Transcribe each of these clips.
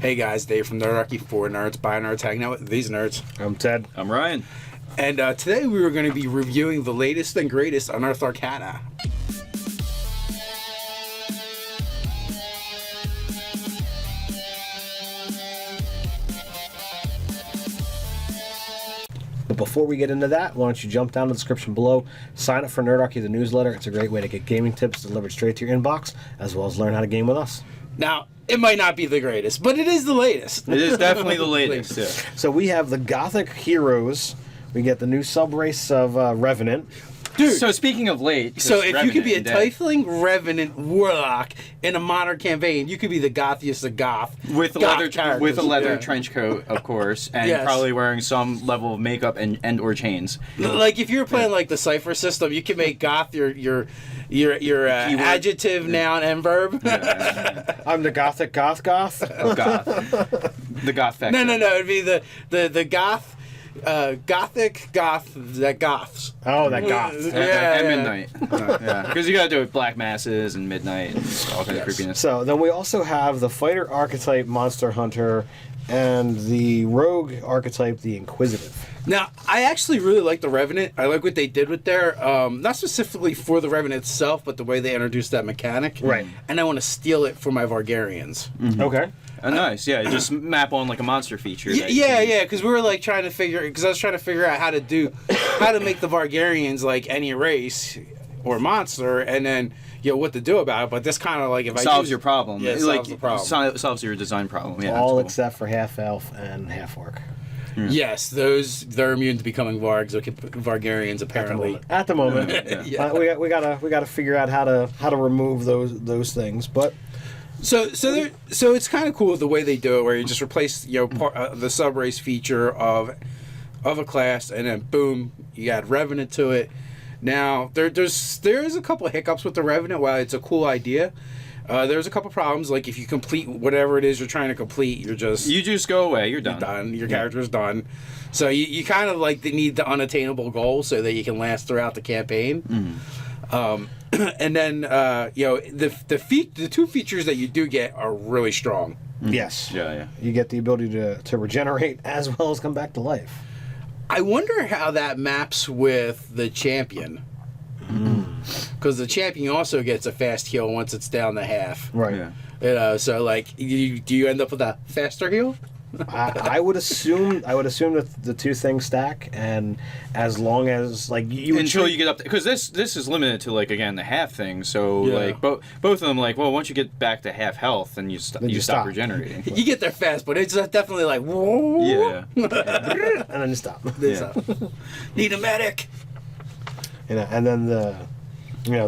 Hey guys, Dave from Nerdarchy for Nerds by Nerds, hanging out with these nerds. I'm Ted. I'm Ryan. And today we were going to be reviewing the latest and greatest Unearthed Arcana. But before we get into that, why don't you jump down to the description below, sign up for Nerdarchy, the newsletter. It's a great way to get gaming tips delivered straight to your inbox, as well as learn how to game with us. Now, it might not be the greatest, but it is the latest. It is definitely the latest. Yeah. So we have the Gothic heroes. We get the new sub-race of Revenant. Dude, So speaking of late, so if you could be a Revenant Tiefling Revenant Warlock in a modern campaign, you could be the gothiest of goth. with a goth leather characters. with a leather Yeah. trench coat, of course, and Yes. probably wearing some level of makeup and or chains. Like if you were playing like the cipher system, you could make goth your adjective, noun, and verb. I'm the Gothic goth. Of goth, the goth factor. No. It'd be the goth, gothic goth that goths. Oh, that goth. At midnight. Yeah, because you gotta do it black masses and midnight, and all kinds of creepiness. So then we also have the fighter archetype Monster Hunter and the rogue archetype the Inquisitive. Now, I actually really like the Revenant. I like what they did with their, not specifically for the Revenant itself, but the way they introduced that mechanic. Right. And I want to steal it for my Vargarians. Okay. Oh, nice. Yeah, just map on like a monster feature. that you Yeah, can- because we were like trying to figure, because I was trying to figure out how to make the Vargarians like any race or monster, and then what to do about it. But this kind of like if solves your problem. Yeah, it like, solves the problem. Solves your design problem. Yeah, All that's cool. except for half elf and half orc. Yes, they're immune to becoming Vargarians apparently. At the moment. Yeah. We gotta figure out how to remove those things, but. So it's kind of cool the way they do it, where you just replace the sub race feature of a class, and then boom, you add Revenant to it. Now there's a couple of hiccups with the Revenant. While it's a cool idea, there's a couple problems. Like if you complete whatever it is you're trying to complete, You just go away. You're done. Your character's done. So you kind of like need the unattainable goal so that you can last throughout the campaign. And then the two features that you do get are really strong. Yes. Yeah. You get the ability to regenerate as well as come back to life. I wonder how that maps with the champion. Because the champion also gets a fast heal once it's down to half. Right. Yeah. So like, do you end up with a faster heal? I would assume that the two things stack, and as long as like you Until you get up, because this is limited to like again the half thing. So like both of them like once you get back to half health, then you stop regenerating. You get there fast, but it's definitely like whoa. Yeah. and then you stop. Need a medic. And then the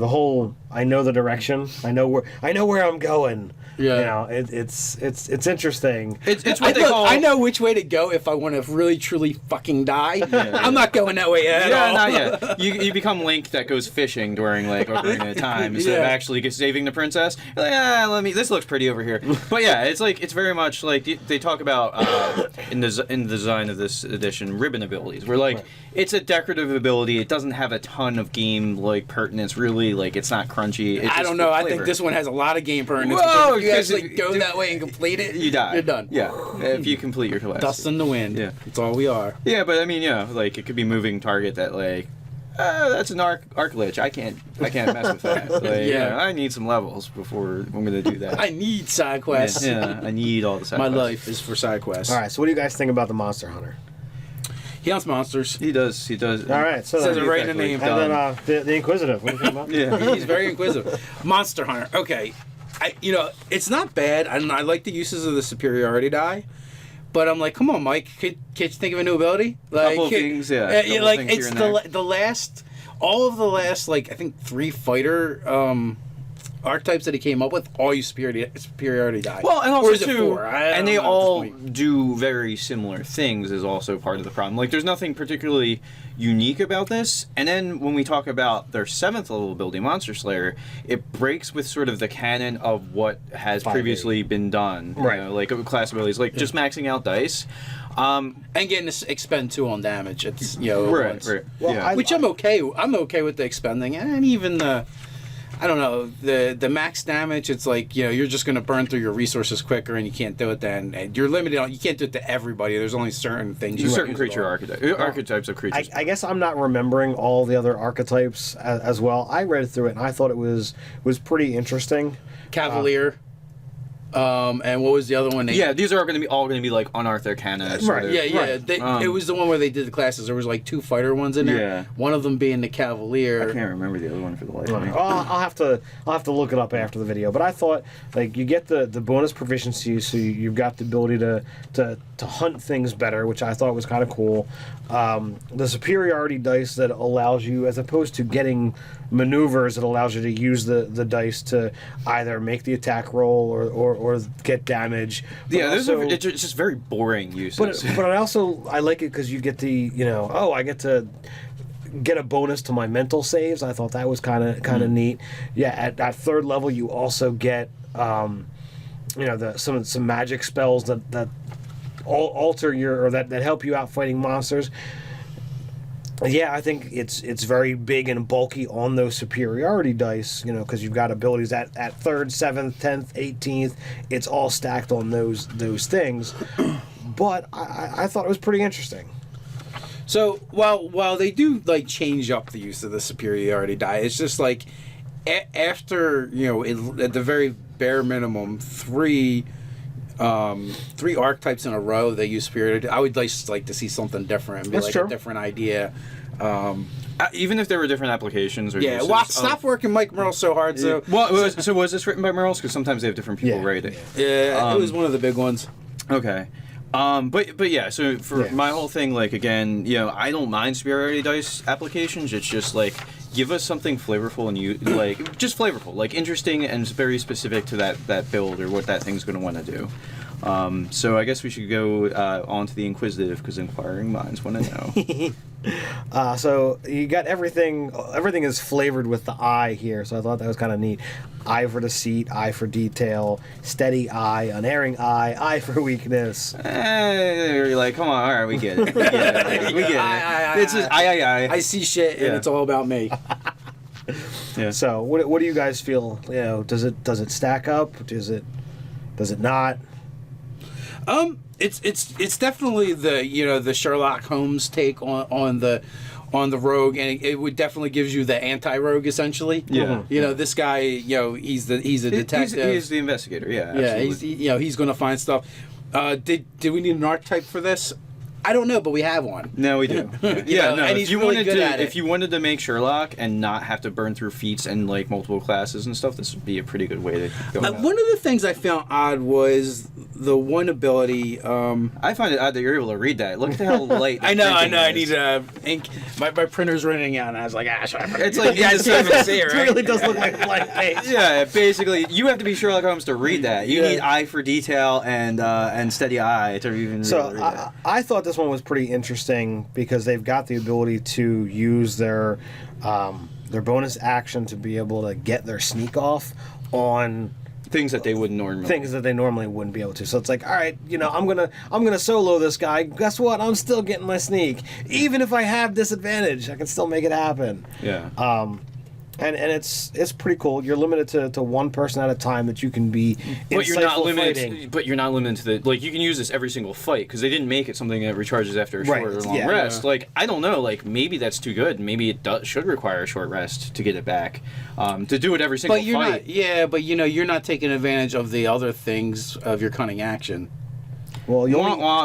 whole I know the direction. I know where I'm going. Yeah. It's interesting. It's what they call. I know which way to go if I want to really truly fucking die. I'm not going that way at all. Not yet. You become Link that goes fishing during like Ocarina of Time instead of actually saving the princess. You're like, this looks pretty over here. But yeah, it's very much like they talk about in the design of this edition ribbon abilities. Where like it's a decorative ability. It doesn't have a ton of game like pertinence. Really, like it's not crunchy. I don't know. I think this one has a lot of game pertinence. Whoa, if you actually go that way and complete it, you die. You're done. Yeah, if you complete your class. Dust in the wind. Yeah, that's all we are. Yeah, but I mean, like it could be moving target that like. That's an arc lich. I can't mess with that. Like, I need some levels before I'm gonna do that. I need side quests. Yeah, I need all the side My quests. life is for side quests. All right. So what do you guys think about the Monster Hunter? He hunts monsters. He does. All right. So Says it right in the name. And then the Inquisitive. What do you think about? Yeah, He's very inquisitive. Monster Hunter. Okay, it's not bad. I like the uses of the superiority die, but I'm like, come on, Mike, can't you think of a new ability? Like, couple of things, yeah. Like things it's here and there. the last, all of the last like I think 3 fighter archetypes that he came up with all use superiority die. Well, and Or also is it too, 4? I and don't they know at all this point. do very similar things is also part of the problem. Like, there's nothing particularly unique about this. And then when we talk about their 7th level ability, Monster Slayer, it breaks with sort of the canon of what has previously been done. Right. You know, like class abilities, like just maxing out dice. And getting to expend 2 on damage. It's Right. once. Right. Well, yeah. Which I'm okay with the expending, and even the I don't know, the max damage, it's like, you're just going to burn through your resources quicker and you can't do it then. And you're limited on, you can't do it to everybody. There's only certain things certain creature archetypes of creatures. I guess I'm not remembering all the other archetypes as well. I read through it and I thought it was pretty interesting. Cavalier. And what was the other one? Yeah, these are all going to be like Unearthed Arcana. Right. Yeah. It was the one where they did the classes. There was like 2 fighter ones in there. Yeah. One of them being the Cavalier. I can't remember the other one for the life of me. I'll have to look it up after the video. But I thought like you get the bonus proficiency, so you've got the ability to hunt things better, which I thought was kind of cool. The superiority dice that allows you, as opposed to getting maneuvers, it allows you to use the dice to either make the attack roll or get damage. But Yeah, also, it's just very boring uses. but I like it because you get the I get to get a bonus to my mental saves. I thought that was kind of neat. Yeah, at third level you also get some magic spells that alter that help you out fighting monsters. Yeah, I think it's very big and bulky on those superiority dice, because you've got abilities at 3rd, 7th, 10th, 18th. It's all stacked on those things. But I thought it was pretty interesting. So while they do like change up the use of the superiority die, it's just like after at the very bare minimum 3 archetypes in a row they use superiority. I would like to see something different and be That's like true. a different idea. Even if there were different applications or Yeah, uses. stop working Mike Merle so hard. So Was this written by Merles? Because sometimes they have different people writing. yeah, it was one of the big ones. Okay. But yeah, so for my whole thing, like, again, I don't mind superiority dice applications. It's just like, give us something flavorful and just flavorful, like interesting and very specific to that build or what that thing's going to want to do. So I guess we should go on to the inquisitive, because inquiring minds want to know. So you got everything is flavored with the eye here, so I thought that was kind of neat. Eye for deceit, eye for detail, steady eye, unerring eye for weakness. You're like, come on, all right, we get it. We get it. It's just eye. I see shit and it's all about me. Yeah. So what do you guys feel? Does it stack up? Does it not? It's definitely the Sherlock Holmes take on the rogue, and it would definitely gives you the anti-rogue essentially. Yeah. This guy, he's a detective. He's the investigator. Yeah. Yeah, Absolutely. he's going to find stuff. Did we need an archetype for this? I don't know, but we have one. No, we do. Yeah, and he's really good at it. If you wanted to make Sherlock and not have to burn through feats and like multiple classes and stuff, this would be a pretty good way to go. One of the things I found odd was the one ability. I find it odd that you're able to read that. Look at how light. I know. I need ink. My printer's running out, and I was like, should I? It's like you guys can't even see it, right? It really does look like a blank page. Yeah, basically, you have to be Sherlock Holmes to read that. You need eye for detail and steady eye to even read that. I thought this one was pretty interesting because they've got the ability to use their bonus action to be able to get their sneak off on things that they normally wouldn't be able to. So it's like, all right, I'm gonna solo this guy. Guess what? I'm still getting my sneak, even if I have disadvantage. I can still make it happen. Yeah. And it's pretty cool. You're limited to one person at a time that you can be But you're not limited. fighting. But you're not limited to the you can use this every single fight because they didn't make it something that recharges after a short or long rest. Like, I don't know. Like, maybe that's too good. Maybe it should require a short rest to get it back. To do it every single But you're fight. not. Yeah, but you're not taking advantage of the other things of your cunning action. Well,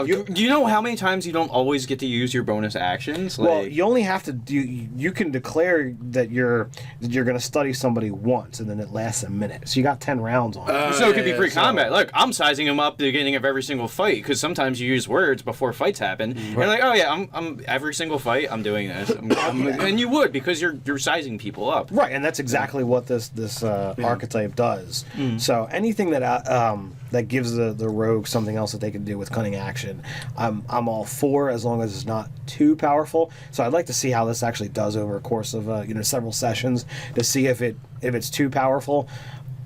Do you know how many times you don't always get to use your bonus actions? Well, you only have to do. You can declare that you're going to study somebody once, and then it lasts a minute. So you got 10 rounds on it. So it could be pre-combat. Look, I'm sizing them up at the beginning of every single fight because sometimes you use words before fights happen. And you're like, oh yeah, I'm every single fight I'm doing this, and you would because you're sizing people up. Right, and that's exactly what this archetype does. So anything that gives the rogue something else that they can do with cunning action, I'm all for, as long as it's not too powerful. So I'd like to see how this actually does over a course of several sessions to see if it's too powerful.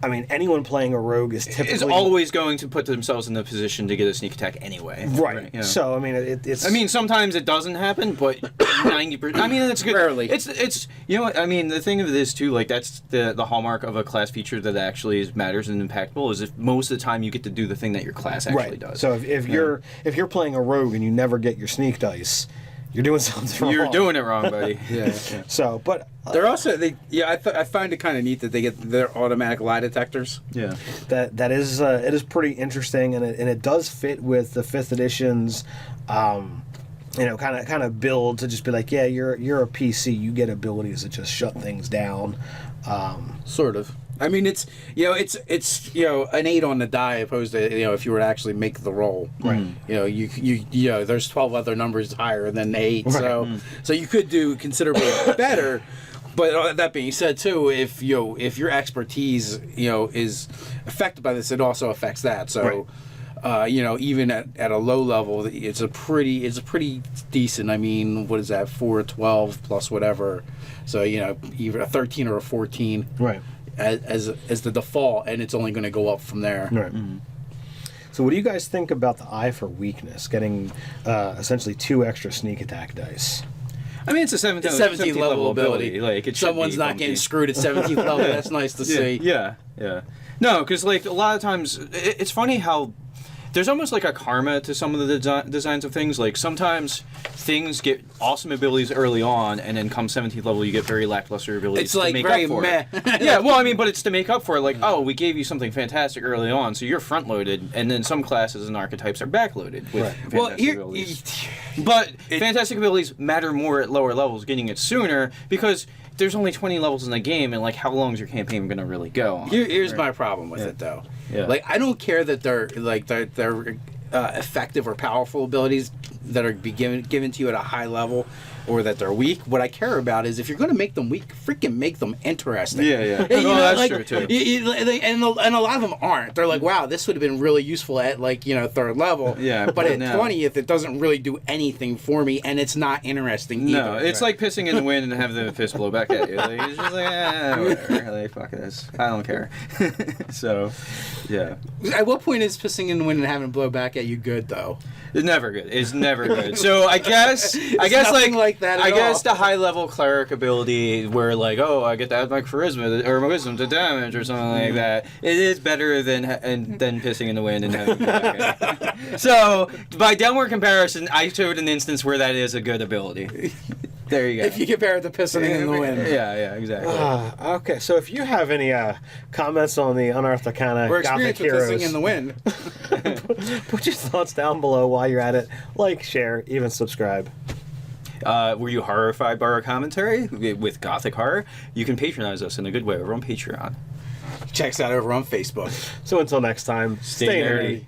I mean, anyone playing a rogue is typically... Is always going to put themselves in the position to get a sneak attack anyway. Right. Yeah. So, I mean, it's... I mean, sometimes it doesn't happen, but 90%... I mean, it's good. Rarely. It's you know what, I mean, the thing of this, too, like, that's the hallmark of a class feature that actually matters and impactful, is if most of the time you get to do the thing that your class actually does. So if you're playing a rogue and you never get your sneak dice, you're doing something wrong. You're doing it wrong, buddy. Yeah. So, but... They're also I find it kind of neat that they get their automatic lie detectors. Yeah. That is it is pretty interesting, and it does fit with the 5th edition's kind of build to just be like, yeah, you're a PC, you get abilities that just shut things down. Sort of. I mean, it's an 8 on the die opposed to if you were to actually make the roll. Right. You there's 12 other numbers higher than 8, Right. so you could do considerably better. But that being said, too, if your expertise is affected by this, it also affects that. So, even at a low level, it's a pretty decent. I mean, what is that? 4 or 12 plus whatever. So either a 13 or a 14. Right. As the default, and it's only going to go up from there. Right. Mm-hmm. So what do you guys think about the eye for weakness, getting essentially 2 extra sneak attack dice? I mean, it's a 17th level ability. Like, it Someone's not getting screwed at 17th level. That's nice to see. Yeah. No, because, like, a lot of times, it's funny how there's almost like a karma to some of the designs of things. Like, sometimes things get awesome abilities early on, and then come 17th level, you get very lackluster abilities It's like to make very up for meh. it. Yeah, well, I mean, but it's to make up for it. Like, oh, we gave you something fantastic early on, so you're front-loaded, and then some classes and archetypes are back-loaded with fantastic abilities. But fantastic abilities matter more at lower levels, getting it sooner, because there's only 20 levels in the game, and, like, how long is your campaign going to really go on? Here's my problem with it, though. Yeah. Like, I don't care that they're effective or powerful abilities that are given to you at a high level, or that they're weak. What I care about is if you're going to make them weak, freaking make them interesting. Yeah. That's true too. And a lot of them aren't. They're like, wow, this would have been really useful at 3rd level. Yeah, but at no. 20th, it doesn't really do anything for me, and it's not interesting either. No, it's like pissing in the wind and having the fist blow back at you. Like, it's just like, whatever. Like, fuck this. I don't care. So, yeah. At what point is pissing in the wind and having it blow back at you good, though? It's never good. It's never good. So I guess like that. I guess the high level cleric ability where I get to add my charisma or my wisdom to damage or something like that. It is better than pissing in the wind and having it. So by downward comparison, I showed an instance where that is a good ability. There you go. If you compare it to pissing in the wind. Yeah, exactly. Okay, so if you have any comments on the Unearthed Arcana We're Gothic experienced with heroes, pissing in the wind. put your thoughts down below while you're at it. Like, share, even subscribe. Were you horrified by our commentary with Gothic horror? You can patronize us in a good way over on Patreon. Check us out over on Facebook. So until next time, Stay nerdy.